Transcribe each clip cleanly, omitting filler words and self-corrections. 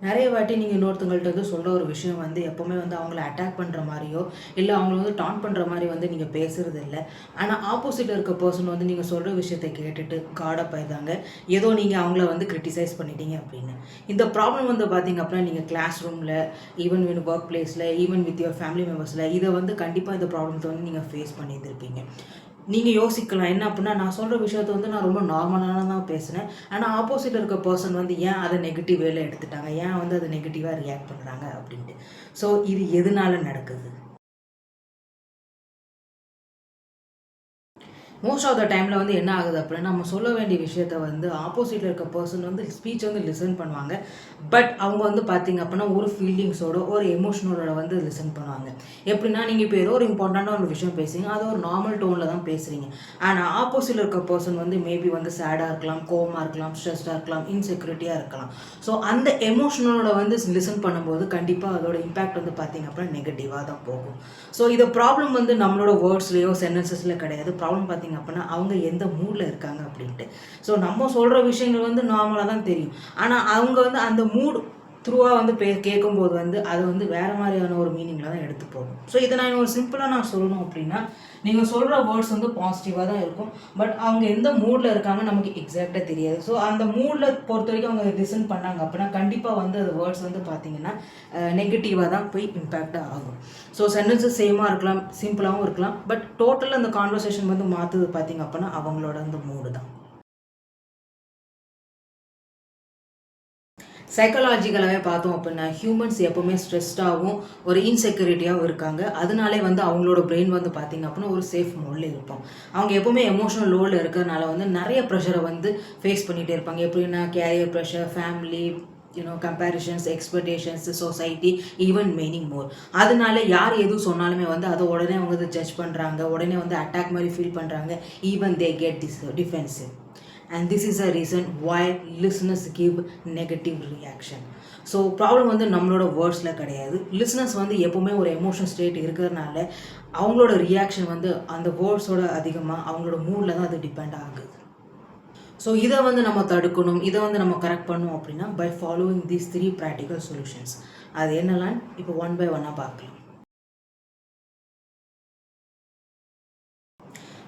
நிறைய வாட்டி நீங்கள் இன்னொருத்தவங்கள்ட்ட வந்து சொல்கிற ஒரு விஷயம் வந்து எப்போவுமே வந்து அவங்கள அட்டாக் பண்ணுற மாதிரியோ இல்லை அவங்கள வந்து டான் பண்ணுற மாதிரி வந்து நீங்கள் பேசுகிறது இல்லை. ஆனால் ஆப்போசிட்டில் இருக்க பர்சன் வந்து நீங்கள் சொல்கிற விஷயத்தை கேட்டுட்டு காடப் ஆயிதாங்க ஏதோ நீங்கள் அவங்கள வந்து கிரிட்டிசைஸ் பண்ணிட்டீங்க அப்படின்னு. இந்த ப்ராப்ளம் வந்து பார்த்தீங்க அப்படின்னா நீங்கள் கிளாஸ் ரூமில், ஈவன் ஒர்க் பிளேஸில், ஈவன் வித் யுவர் ஃபேமிலி மெம்பர்ஸில் இதை வந்து கண்டிப்பாக இந்த ப்ராப்ளத்தை வந்து நீங்கள் ஃபேஸ் பண்ணியிருந்திருப்பீங்க. நீங்கள் யோசிக்கலாம் என்ன அப்படின்னா, நான் சொல்கிற விஷயத்த வந்து நான் ரொம்ப நார்மலான தான் பேசுகிறேன். ஆனால் ஆப்போசிட்டில் இருக்க பர்சன் வந்து ஏன் அதை நெகட்டிவ் வேல எடுத்துட்டாங்க, ஏன் வந்து அதை நெகட்டிவாக ரியாக்ட் பண்ணுறாங்க அப்படின்ட்டு. ஸோ இது எதனால நடக்குது? மோஸ்ட் ஆஃப் த டைமில் வந்து என்ன ஆகுது அப்படின்னா, நம்ம சொல்ல வேண்டிய விஷயத்த வந்து ஆப்போசிட்டில் இருக்க பர்சன் வந்து ஸ்பீச் வந்து லிசன் பண்ணுவாங்க. பட் அவங்க வந்து பார்த்தீங்க அப்படின்னா ஒரு ஃபீலிங்ஸோட ஒரு எமோஷனோட வந்து லிசன் பண்ணுவாங்க. எப்படின்னா நீங்கள் இப்போ ஏதோ ஒரு இம்பார்ட்டண்ட்டான ஒரு விஷயம் பேசுறீங்க, அதை ஒரு நார்மல் டோனில் தான் பேசுகிறீங்க. ஆனால் ஆப்போசிட்டில் இருக்க பர்சன் வந்து மேபி வந்து சேடாக இருக்கலாம், கோவமாக இருக்கலாம், ஸ்ட்ரெஸ்டாக இருக்கலாம், இன்செக்யூரிட்டியாக இருக்கலாம். ஸோ அந்த எமோஷனோட வந்து லிசன் பண்ணும்போது கண்டிப்பாக அதோட இம்பாக்ட் வந்து பார்த்தீங்க அப்படின்னா நெகட்டிவாக தான் போகும். ஸோ இது ப்ராப்ளம் வந்து நம்மளோட வேர்ட்ஸ்லேயோ சென்டென்சஸில் கிடையாது. ப்ராப்ளம் பார்த்தீங்க அப்படின்னா அவங்க எந்த மூடில் இருக்காங்க அப்படின்ட்டு. ஸோ நம்ம சொல்கிற விஷயங்கள் வந்து நார்மலாக தான் தெரியும். ஆனால் அவங்க வந்து அந்த மூட் த்ரூவாக வந்து கேட்கும்போது வந்து அது வந்து வேறு மாதிரியான ஒரு மீனிங்கில் தான் எடுத்து போகும். ஸோ இதை நான் ஒரு சிம்பிளாக நான் சொல்லணும் அப்படின்னா, நீங்கள் சொல்கிற வேர்ட்ஸ் வந்து பாசிட்டிவாக தான் இருக்கும். பட் அவங்க எந்த மூடில் இருக்காங்க நமக்கு எக்ஸாக்டாக தெரியாது. ஸோ அந்த மூடில் பொறுத்த வரைக்கும் அவங்க லிசன் பண்ணாங்க அப்படின்னா கண்டிப்பாக வந்து அது வேர்ட்ஸ் வந்து பார்த்தீங்கன்னா நெகட்டிவாக தான் போய் இம்பேக்டாக ஆகும். ஸோ சென்டென்சஸ் சேமாக இருக்கலாம், சிம்பிளாகவும் இருக்கலாம். பட் டோட்டலாக அந்த கான்வர்சேஷன் வந்து மாற்றுது பார்த்தீங்க அப்படின்னா அவங்களோட அந்த மூடு தான். சைக்காலஜிக்கலாகவே பார்த்தோம் அப்படின்னா ஹியூமன்ஸ் எப்போவுமே ஸ்ட்ரெஸ்டாகவும் ஒரு இன்செக்யூரிட்டியாகவும் இருக்காங்க. அதனாலே வந்து அவங்களோட பிரெயின் வந்து பார்த்திங்க அப்படின்னா ஒரு சேஃப் மோடில் இருப்போம். அவங்க எப்போவுமே எமோஷனல் லோடில் இருக்கிறதுனால வந்து நிறைய ப்ரெஷரை வந்து ஃபேஸ் பண்ணிகிட்டே இருப்பாங்க. எப்படின்னா career pressure, family, comparisons, expectations, society, even many more. அதனால யார் எதுவும் சொன்னாலுமே வந்து அதை உடனே அவங்க வந்து ஜட்ஜ் பண்ணுறாங்க, உடனே வந்து அட்டாக் மாதிரி ஃபீல் பண்ணுறாங்க. Even they get defensive. And this is a reason why listeners give negative reaction. So problem வந்து நம்மளோட வேர்ட்ஸில் கிடையாது. லிஸ்னஸ் வந்து எப்போவுமே ஒரு எமோஷனல் ஸ்டேட் இருக்கிறதுனால அவங்களோட ரியாக்ஷன் வந்து அந்த வேர்ட்ஸோட அதிகமாக அவங்களோட மூடில் தான் அது டிபெண்ட் ஆகுது. ஸோ இதை வந்து நம்ம தடுக்கணும், இதை வந்து நம்ம கரெக்ட் பண்ணணும் அப்படின்னா by following these 3 practical solutions. அது என்னெல்லாம் இப்போ ஒன் பை ஒன்னாக பார்க்கலாம்.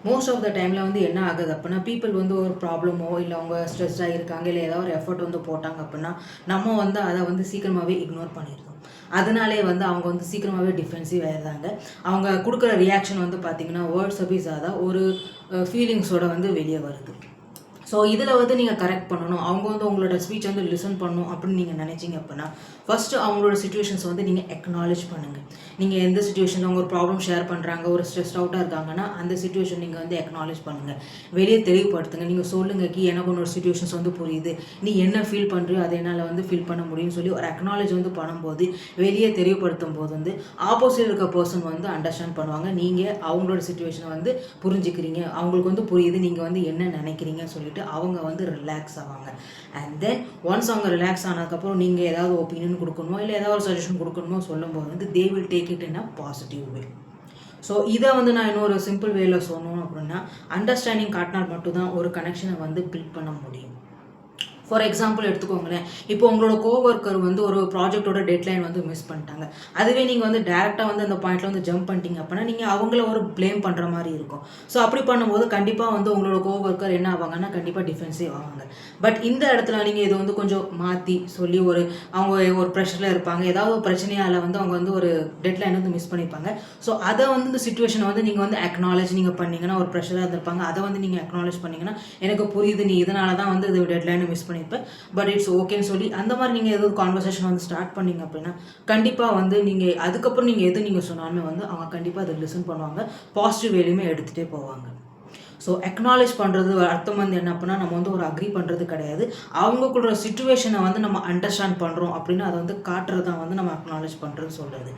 மோஸ்ட் ஆஃப் த டைமில் வந்து என்ன ஆகுது அப்படின்னா பீப்புள் வந்து ஒரு ப்ராப்ளமோ இல்லை அவங்க ஸ்ட்ரெஸ்டாக இருக்காங்க இல்லை ஏதாவது ஒரு எஃபர்ட் வந்து போட்டாங்க அப்படின்னா நம்ம வந்து அதை வந்து சீக்கிரமாகவே இக்னோர் பண்ணிடுறோம். அதனாலே வந்து அவங்க வந்து சீக்கிரமாகவே டிஃபென்சிவ் ஆயிடுறாங்க. அவங்க கொடுக்குற ரியாக்ஷன் வந்து பார்த்திங்கன்னா வேர்ட்ஸ் அபிஸாக ஒரு ஃபீலிங்ஸோட வந்து வெளியே வருது. ஸோ இதில் வந்து நீங்கள் கரெக்ட் பண்ணணும், அவங்க வந்து உங்களோட ஸ்பீச் வந்து லிசன் பண்ணணும் அப்படின்னு நீங்கள் நினச்சிங்க அப்படின்னா ஃபஸ்ட்டு அவங்களோட சுச்சுவேஷன்ஸ் வந்து நீங்கள் அக்னாலேஜ் பண்ணுங்கள். நீங்கள் எந்த சுச்சுவேஷனில் அவங்க ஒரு ப்ராப்ளம் ஷேர் பண்ணுறாங்க, ஒரு ஸ்ட்ரெஸ் அவுட்டாக இருக்காங்கன்னா அந்த சுச்சுவேஷன் நீங்கள் வந்து அக்னாலேஜ் பண்ணுங்கள், வெளியே தெளிவுபடுத்துங்க. நீங்கள் சொல்லுங்கள் கி எனக்கு உன்னோட சுச்சுவேஷன்ஸ் வந்து புரியுது, நீ என்ன ஃபீல் பண்ணுறியோ அதை என்னால் வந்து ஃபீல் பண்ண முடியும்னு சொல்லி ஒரு அக்னாலேஜ் வந்து பண்ணும்போது வெளியே தெளிவுபடுத்தும் போது வந்து ஆப்போசிட் இருக்க பர்சன் வந்து அண்டர்ஸ்டாண்ட் பண்ணுவாங்க. நீங்கள் அவங்களோட சுச்சுவேஷனை வந்து புரிஞ்சுக்கிறீங்க, அவங்களுக்கு வந்து புரியுது நீங்கள் வந்து என்ன நினைக்கிறீங்கன்னு சொல்லிட்டு அவங்க வந்து ரிலாக்ஸ் ஆவாங்க. அண்ட் தென் ஒன்ஸ் அவங்க ரிலாக்ஸ் ஆனதுக்கப்புறம் நீங்கள் ஏதாவது ஒப்பீனியன் கொடுக்கணுமோ இல்லை ஏதாவது ஒரு சஜஷன் கொடுக்கணுமோ சொல்லும்போது வந்து they will take it in a positive way. So இதை வந்து நான் இன்னொரு சிம்பிள் வேல சொல்லணும் அப்படின்னா அண்டர்ஸ்டாண்டிங் காட்டினால் மட்டும்தான் ஒரு கனெக்ஷனை வந்து பில்ட் பண்ண முடியும். ஃபார் எக்ஸாம்பிள் எடுத்துக்கோங்களேன், இப்போ உங்களோட கோவொர்க்கர் வந்து ஒரு ப்ராஜெக்டோட டெட்லைன் வந்து மிஸ் பண்ணிட்டாங்க. அதுவே நீங்கள் வந்து டேரெக்டாக வந்து அந்த பாயிண்ட்டில் வந்து ஜம்ப் பண்ணிட்டீங்க அப்படின்னா நீங்கள் அவங்கள ஒரு ப்ளேம் பண்ணுற மாதிரி இருக்கும். ஸோ அப்படி பண்ணும்போது கண்டிப்பாக வந்து உங்களோட கோவொர்க்கர் என்ன ஆவாங்கன்னா கண்டிப்பாக டிஃபென்சிவ் ஆவாங்க. பட் இந்த இடத்துல நீங்கள் இதை வந்து கொஞ்சம் மாற்றி சொல்லி அவங்க ஒரு ப்ரெஷரில் இருப்பாங்க, ஏதாவது ஒரு பிரச்சனையால் வந்து அவங்க வந்து ஒரு டெட்லைன் வந்து மிஸ் பண்ணியிருப்பாங்க. ஸோ அதை வந்து இந்த சுச்சுவேஷனை வந்து நீங்கள் வந்து அக்னாலேஜ் நீங்கள் பண்ணிங்கன்னா ஒரு ப்ரெஷராக இருந்திருப்பாங்க, அதை வந்து நீங்கள் அக்னாலேஜ் பண்ணிங்கன்னா எனக்கு புரியுது நீ இதனால தான் வந்து இது டெட்லைனை மிஸ் பண்ணியிருப்பேன், பட் இட்ஸ் ஓகேன்னு சொல்லி அந்த மாதிரி நீங்கள் எதுவும் கான்வர்சேஷன் வந்து ஸ்டார்ட் பண்ணிங்க அப்படின்னா கண்டிப்பாக வந்து நீங்கள் அதுக்கப்புறம் நீங்கள் எது நீங்கள் சொன்னாலுமே வந்து அவங்க கண்டிப்பாக அதை லிசன் பண்ணுவாங்க, பாசிட்டிவ் வேலையுமே எடுத்துகிட்டே போவாங்க. ஸோ அக்னாலேஜ் பண்ணுறது அர்த்தம் வந்து என்ன அப்படின்னா நம்ம வந்து ஒரு அக்ரி பண்ணுறது கிடையாது, அவங்களுக்குள்ள சுச்சுவேஷனை வந்து நம்ம அண்டர்ஸ்டாண்ட் பண்ணுறோம் அப்படின்னு அதை வந்து காட்டுறது தான் வந்து நம்ம அக்னாலேஜ் பண்ணுறது சொல்கிறது.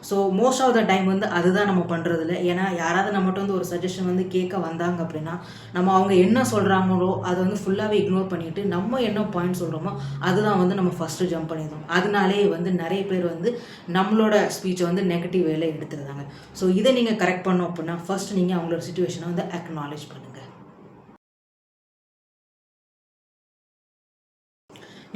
So most of the time வந்து அதுதான் நம்ம பண்ணுறது இல்லை. ஏன்னா யாராவது நம்மகிட்ட வந்து ஒரு சஜஷன் வந்து கேட்க வந்தாங்க அப்படின்னா நம்ம அவங்க என்ன சொல்கிறாங்களோ அதை வந்து ஃபுல்லாகவே இக்னோர் பண்ணிவிட்டு நம்ம என்ன பாயிண்ட் சொல்கிறோமோ அதுதான் வந்து நம்ம ஃபஸ்ட்டு ஜம்ப் பண்ணிடுறோம். அதனாலே வந்து நிறைய பேர் வந்து நம்மளோட ஸ்பீச்சை வந்து நெகட்டிவ் வேலை எடுத்துருந்தாங்க. ஸோ இதை நீங்கள் கரெக்ட் பண்ணோம் அப்படின்னா ஃபஸ்ட் நீங்கள் அவங்களோட சுச்சுவேஷனை வந்து அக்னாலேஜ் பண்ணுங்கள்.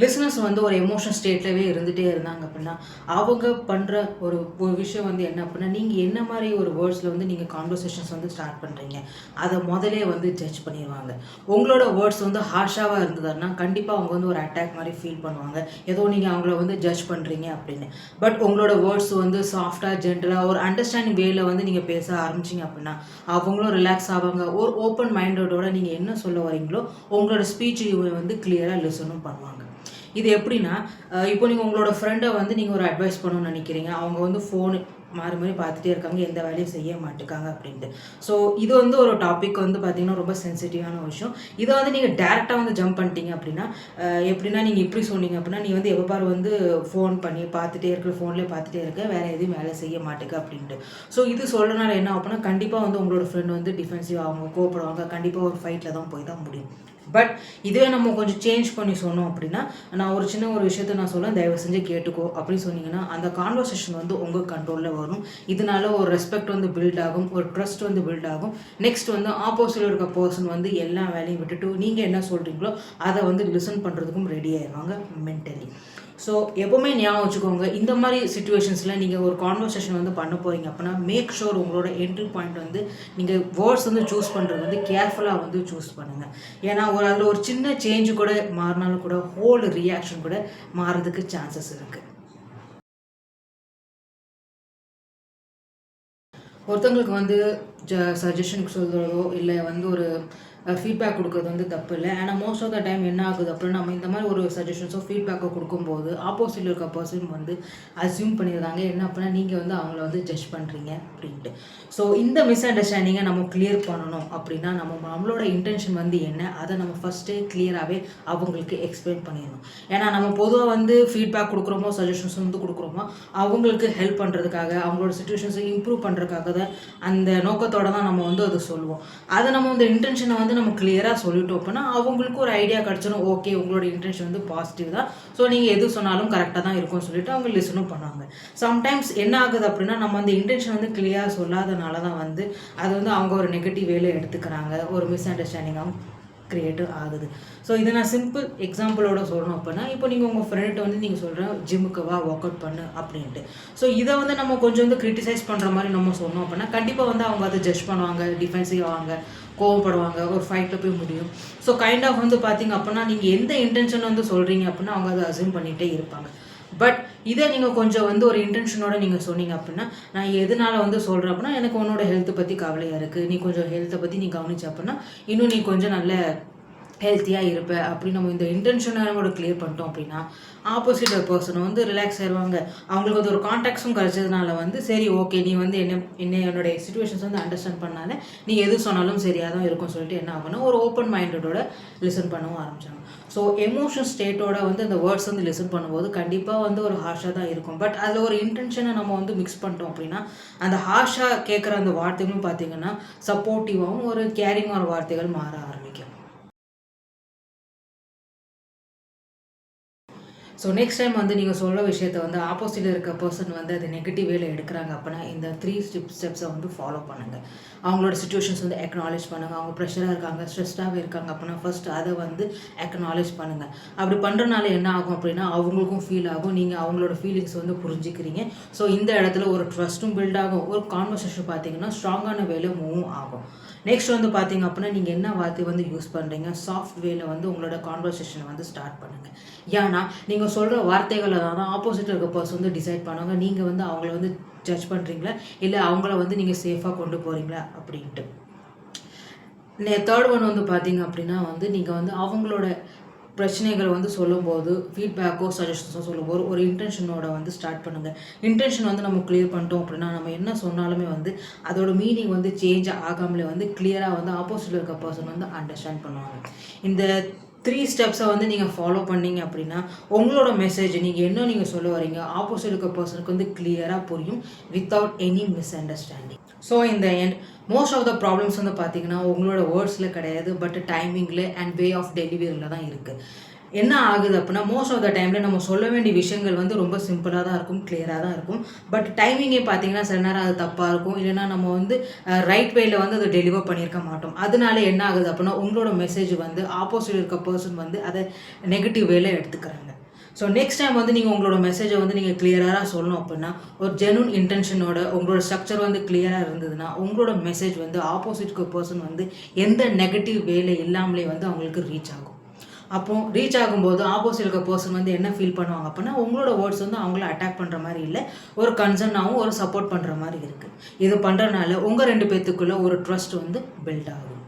லிசனர்ஸ் வந்து ஒரு எமோஷனல் ஸ்டேட்லவே இருந்துகிட்டே இருந்தாங்க அப்படின்னா அவங்க பண்ணுற ஒரு ஒரு விஷயம் வந்து என்ன அப்படின்னா நீங்கள் என்ன மாதிரி ஒரு வேர்ட்ஸில் வந்து நீங்கள் கான்வர்சேஷன்ஸ் வந்து ஸ்டார்ட் பண்ணுறீங்க அதை முதலே வந்து ஜட்ஜ் பண்ணிடுவாங்க. உங்களோட வேர்ட்ஸ் வந்து ஹார்ஷாவாக இருந்ததுன்னா கண்டிப்பாக அவங்க வந்து ஒரு அட்டாக் மாதிரி ஃபீல் பண்ணுவாங்க, ஏதோ நீங்கள் அவங்கள வந்து ஜட்ஜ் பண்ணுறீங்க அப்படின்னு. பட் உங்களோட வேர்ட்ஸ் வந்து சாஃப்டாக ஜென்டலாக ஒரு அண்டர்ஸ்டாண்டிங் வேல வந்து நீங்கள் பேச ஆரம்பிச்சிங்க அப்படின்னா அவங்களும் ரிலாக்ஸ் ஆவாங்க. ஒரு ஓப்பன் மைண்டடோட நீங்கள் என்ன சொல்ல வரீங்களோ உங்களோட ஸ்பீச் வந்து கிளியராக லிசனும் பண்ணுவாங்க. இது எப்படின்னா இப்போ நீங்கள் உங்களோட ஃப்ரெண்டை வந்து நீங்கள் ஒரு அட்வைஸ் பண்ணணும்னு நினைக்கிறீங்க, அவங்க வந்து ஃபோனு மாறி மாறி பார்த்துட்டே இருக்காங்க, எந்த வேலையும் செய்ய மாட்டேக்காங்க அப்படின்ட்டு. ஸோ இது வந்து ஒரு டாபிக் வந்து பார்த்திங்கன்னா ரொம்ப சென்சிட்டிவான விஷயம். இதை வந்து நீங்கள் டேரெக்டாக வந்து ஜம்ப் பண்ணிட்டீங்க அப்படின்னா எப்படின்னா நீங்கள் இப்படி சொன்னீங்க அப்படின்னா நீ வந்து எப்போ பாரு வந்து ஃபோன் பண்ணி பார்த்துட்டே இருக்கிற, ஃபோன்லேயே பார்த்துட்டே இருக்க, வேறு எதுவும் வேலை செய்ய மாட்டேங்க அப்படின்ட்டு. ஸோ இது சொல்கிறனால என்ன அப்படின்னா கண்டிப்பாக வந்து உங்களோட ஃப்ரெண்ட் வந்து டிஃபென்சிவ் ஆகும், கோவப்படுவாங்க, கண்டிப்பாக ஒரு ஃபைட்டில் தான் போய் தான் முடியும். பட் இதுவே நம்ம கொஞ்சம் சேஞ்ச் பண்ணி சொன்னோம் அப்படின்னா நான் ஒரு சின்ன ஒரு விஷயத்த நான் சொல்ல தயவு செஞ்சு கேட்டுக்கோ அப்படின்னு சொன்னீங்கன்னா அந்த கான்வர்சேஷன் வந்து உங்கள் கண்ட்ரோலில் வரும். இதனால ஒரு ரெஸ்பெக்ட் வந்து பில்ட் ஆகும், ஒரு ட்ரஸ்ட் வந்து பில்ட் ஆகும். நெக்ஸ்ட் வந்து ஆப்போசிட்டில் இருக்க பர்சன் வந்து எல்லா வேலையும் விட்டுட்டு நீங்கள் என்ன சொல்கிறீங்களோ அதை வந்து லிசன் பண்ணுறதுக்கும் ரெடி ஆயிடுவாங்க மென்டலி. ஸோ எப்போவுமே ஞாபகம் வச்சுக்கோங்க, இந்த மாதிரி சுச்சுவேஷன்ஸில் நீங்கள் ஒரு கான்வர்சேஷன் வந்து பண்ண போகிறீங்க அப்படின்னா மேக் ஷோர் உங்களோட என்ட்ரி பாயிண்ட் வந்து நீங்கள் வேர்ட்ஸ் வந்து சூஸ் பண்ணுறது வந்து கேர்ஃபுல்லாக வந்து சூஸ் பண்ணுங்கள். ஏன்னா அதில் ஒரு சின்ன சேஞ்சு கூட மாறினாலும் கூட ஹோல் ரியாக்ஷன் கூட மாறதுக்கு சான்சஸ் இருக்குது. ஒருத்தவங்களுக்கு வந்து சஜஷனுக்கு சொல்கிறதோ இல்லை வந்து ஒரு ஃபீட்பேக் கொடுக்குறது வந்து தப்பு இல்லை. ஆனால் மோஸ்ட் ஆஃப் த டைம் என்ன ஆகுது அப்படின்னா நம்ம இந்த மாதிரி ஒரு சஜஷன்ஸோ ஃபீட்பேக்கோ கொடுக்கும்போது ஆப்போசிட்டில் இருக்க பர்சன் வந்து அசியூம் பண்ணிடுறாங்க என்ன அப்படின்னா நீங்கள் வந்து அவங்கள வந்து ஜட்ஜ் பண்ணுறீங்க அப்படின்ட்டு. ஸோ இந்த மிஸ் அண்டர்ஸ்டாண்டிங்கை நம்ம கிளியர் பண்ணணும் அப்படின்னா நம்மளோட இன்டென்ஷன் வந்து என்ன அதை நம்ம ஃபஸ்ட்டே கிளியராகவே அவங்களுக்கு எக்ஸ்பிளைன் பண்ணிடணும். ஏன்னா நம்ம பொதுவாக வந்து ஃபீட்பேக் கொடுக்குறோமோ சஜஷன்ஸ் வந்து கொடுக்குறோமோ அவங்களுக்கு ஹெல்ப் பண்ணுறதுக்காக, அவங்களோட சுச்சுவேஷன்ஸை இம்ப்ரூவ் பண்ணுறதுக்காக தான், அந்த நோக்கத்தோடு தான் நம்ம வந்து அதை சொல்லுவோம். அதை நம்ம வந்து இன்டென்ஷனை வந்து நம்ம கிளியராக சொல்லிட்டோம் அப்படின்னா அவங்களுக்கு ஒரு ஐடியா கிடச்சிடும், ஓகே உங்களோட இன்டென்ஷன் வந்து பாசிட்டிவ் தான், ஸோ நீங்கள் எது சொன்னாலும் கரெக்டாக தான் இருக்கும்னு சொல்லிட்டு அவங்க லிசனும் பண்ணுவாங்க. சம்டைம்ஸ் என்ன ஆகுது அப்படின்னா நம்ம அந்த இன்டென்ஷன் வந்து கிளியராக சொல்லாதனால தான் வந்து அது வந்து அவங்க ஒரு நெகட்டிவ் வேலை எடுத்துக்கிறாங்க, ஒரு மிஸ் அண்டர்ஸ்டாண்டிங்காகவும் க்ரியேட்டிவ் ஆகுது. ஸோ இதை நான் சிம்பிள் எக்ஸாம்பிளோட சொல்லணும் அப்படின்னா இப்போ நீங்கள் உங்கள் ஃப்ரெண்ட்டை வந்து நீங்கள் சொல்கிற ஜிம்முக்கு வா ஒர்க் அவுட் பண்ணு அப்படின்ட்டு. ஸோ இதை வந்து நம்ம கொஞ்சம் வந்து கிரிட்டிசைஸ் பண்ணுற மாதிரி நம்ம சொன்னோம் அப்படின்னா கண்டிப்பாக வந்து அவங்க அதை ஜட்ஜ் பண்ணுவாங்க, டிஃபென்சிவ் ஆவாங்க, கோவப்படுவாங்க, ஒரு ஃபைட்டில் போய் முடியும். ஸோ கைண்ட் ஆஃப் வந்து பார்த்திங்க அப்படின்னா நீங்கள் எந்த இன்டென்ஷன் வந்து சொல்கிறீங்க அப்படின்னா அவங்க அதை அசியூம் பண்ணிகிட்டே இருப்பாங்க. பட் இதே நீங்கள் கொஞ்சம் வந்து ஒரு இன்டென்ஷனோட நீங்கள் சொன்னீங்க அப்படின்னா நான் எதனால வந்து சொல்கிறேன் அப்படின்னா எனக்கு உன்னோட ஹெல்த்தை பற்றி கவலையாக இருக்குது, நீ கொஞ்சம் ஹெல்த்தை பற்றி நீ கவனிச்ச அப்படின்னா இன்னும் நீ கொஞ்சம் நல்ல ஹெல்த்தியாக இருப்பேன் அப்படின்னு நம்ம இந்த இன்டென்ஷனை நம்மளோட கிளியர் பண்ணிட்டோம் அப்படின்னா ஆப்போசிட் பர்சனை வந்து ரிலாக்ஸ் ஆயிடுவாங்க. அவங்களுக்கு வந்து ஒரு கான்டாக்ட்ஸும் கிடச்சதுனால வந்து சரி ஓகே நீ வந்து என்னுடைய சிச்சுவேஷன்ஸ் வந்து அண்டர்ஸ்டாண்ட் பண்ணாலே நீ எது சொன்னாலும் சரியாக தான் இருக்கும்னு சொல்லிட்டு என்ன ஆகுனா ஒரு ஓப்பன் மைண்டடோட லிசன் பண்ணவும் ஆரம்பிச்சாங்க. ஸோ எமோஷன் ஸ்டேட்டோட வந்து அந்த வேர்ட்ஸ் வந்து லிசன் பண்ணும்போது கண்டிப்பாக வந்து ஒரு ஹார்ஷாக தான் இருக்கும். பட் அதில் ஒரு இன்டென்ஷனை நம்ம வந்து மிக்ஸ் பண்ணிட்டோம் அப்படின்னா அந்த ஹார்ஷாக கேட்குற அந்த வார்த்தைகளும் பார்த்திங்கன்னா சப்போர்ட்டிவாகவும் ஒரு கேரிங்கான வார்த்தைகள் மாற ஆரம்பிக்கும். ஸோ நெக்ஸ்ட் டைம் வந்து நீங்கள் சொல்கிற விஷயத்த வந்து ஆப்போசிட்டில் இருக்க பர்சன் வந்து அது நெகட்டிவ் வேல எடுக்கிறாங்க அப்படின்னா இந்த 3 ஸ்டெப்ஸை வந்து ஃபாலோ பண்ணுங்கள். அவங்களோட சுச்சுவேஷன்ஸ் வந்து அக்னாலேஜ் பண்ணுங்கள். அவங்க ப்ரெஷராக இருக்காங்க, ஸ்ட்ரெஸ்டாகவே இருக்காங்க அப்படின்னா ஃபர்ஸ்ட் அதை வந்து அக்னாலேஜ் பண்ணுங்கள். அப்படி பண்ணுறனால என்ன ஆகும் அப்படின்னா அவங்களுக்கும் ஃபீல் ஆகும், நீங்கள் அவங்களோட ஃபீலிங்ஸ் வந்து புரிஞ்சுக்கிறீங்க. ஸோ இந்த இடத்துல ஒரு ட்ரஸ்ட்டும் பில்ட் ஆகும், ஒரு கான்வர்சேஷன் பார்த்தீங்கன்னா ஸ்ட்ராங்கான வேலை மூவும் ஆகும். நெக்ஸ்ட் வந்து பார்த்தீங்க அப்படின்னா நீங்கள் என்ன வார்த்தை வந்து யூஸ் பண்ணுறீங்க, சாஃப்ட் வேல வந்து உங்களோட கான்வர்சேஷனை வந்து ஸ்டார்ட் பண்ணுங்கள். ஏன்னா நீங்கள் சொல்கிற வார்த்தைகளை தான் ஆப்போசிட்டில் இருக்க பர்சன் வந்து டிசைட் பண்ணுவாங்க நீங்கள் வந்து அவங்கள வந்து ஜட்ஜ் பண்ணுறீங்களா இல்லை அவங்கள வந்து நீங்கள் சேஃபாக கொண்டு போகிறீங்களா அப்படின்ட்டு. தேர்ட் ஒன் வந்து பார்த்தீங்க அப்படின்னா வந்து நீங்கள் வந்து அவங்களோட பிரச்சனைகளை வந்து சொல்லும்போது ஃபீட்பேக்கோ சஜஷன்ஸோ சொல்லும்போது ஒரு இன்டென்ஷனோட வந்து ஸ்டார்ட் பண்ணுங்கள். இன்டென்ஷன் வந்து நம்ம கிளியர் பண்ணிட்டோம் அப்படின்னா நம்ம என்ன சொன்னாலுமே வந்து அதோட மீனிங் வந்து சேஞ்ச் ஆகாமலே வந்து கிளியராக வந்து ஆப்போசிட்டில் இருக்க பர்சன் வந்து அண்டர்ஸ்டாண்ட் பண்ணுவாங்க. இந்த 3 ஸ்டெப்ஸை வந்து நீங்கள் ஃபாலோ பண்ணீங்க அப்படின்னா உங்களோட மெசேஜ் நீங்கள் நீங்கள் சொல்ல வரீங்க ஆப்போசிட் இருக்க பர்சனுக்கு வந்து கிளியராக புரியும் without any misunderstanding. So இந்த and most of the problems வந்து பார்த்தீங்கன்னா உங்களோட வேர்ட்ஸில் கிடையாது, பட் டைமிங்கில் அண்ட் வே ஆஃப் டெலிவரியில் தான் இருக்குது. என்ன ஆகுது அப்படின்னா மோஸ்ட் ஆஃப் த டைமில் நம்ம சொல்ல வேண்டிய விஷயங்கள் வந்து ரொம்ப சிம்பிளாக தான் இருக்கும், கிளியராக தான் இருக்கும். பட் டைமிங்கே பார்த்தீங்கன்னா சில நேரம் அது தப்பாக இருக்கும், இல்லைனா நம்ம வந்து ரைட் வேல வந்து அதை டெலிவர் பண்ணியிருக்க மாட்டோம். அதனால என்ன ஆகுது அப்படின்னா உங்களோட மெசேஜ் வந்து ஆப்போசிட் இருக்க பர்சன் வந்து அதை நெகட்டிவ் வேல எடுத்துக்கிறாங்க. ஸோ நெக்ஸ்ட் டைம் வந்து நீங்கள் உங்களோட மெசேஜை வந்து நீங்கள் கிளியராக சொல்லணும் அப்படின்னா ஒரு ஜெனுன் இன்டென்ஷனோட உங்களோட ஸ்ட்ரக்சர் வந்து கிளியராக இருந்ததுன்னா உங்களோட மெசேஜ் வந்து ஆப்போசிட்க்கு பர்சன் வந்து எந்த நெகட்டிவ் வேலை இல்லாமலே வந்து அவங்களுக்கு ரீச் ஆகும். அப்போ ரீச் ஆகும்போது ஆப்போசிட் இருக்க பர்சன் வந்து என்ன ஃபீல் பண்ணுவாங்க அப்படின்னா உங்களோட வேர்ட்ஸ் வந்து அவங்கள அட்டாக் பண்ணுற மாதிரி இல்லை, ஒரு கன்சர்னாகவும் ஒரு சப்போர்ட் பண்ணுற மாதிரி இருக்குது. இது பண்ணுறதுனால உங்கள் 2 பேர்த்துக்குள்ள ஒரு ட்ரஸ்ட் வந்து பில்ட் ஆகும்.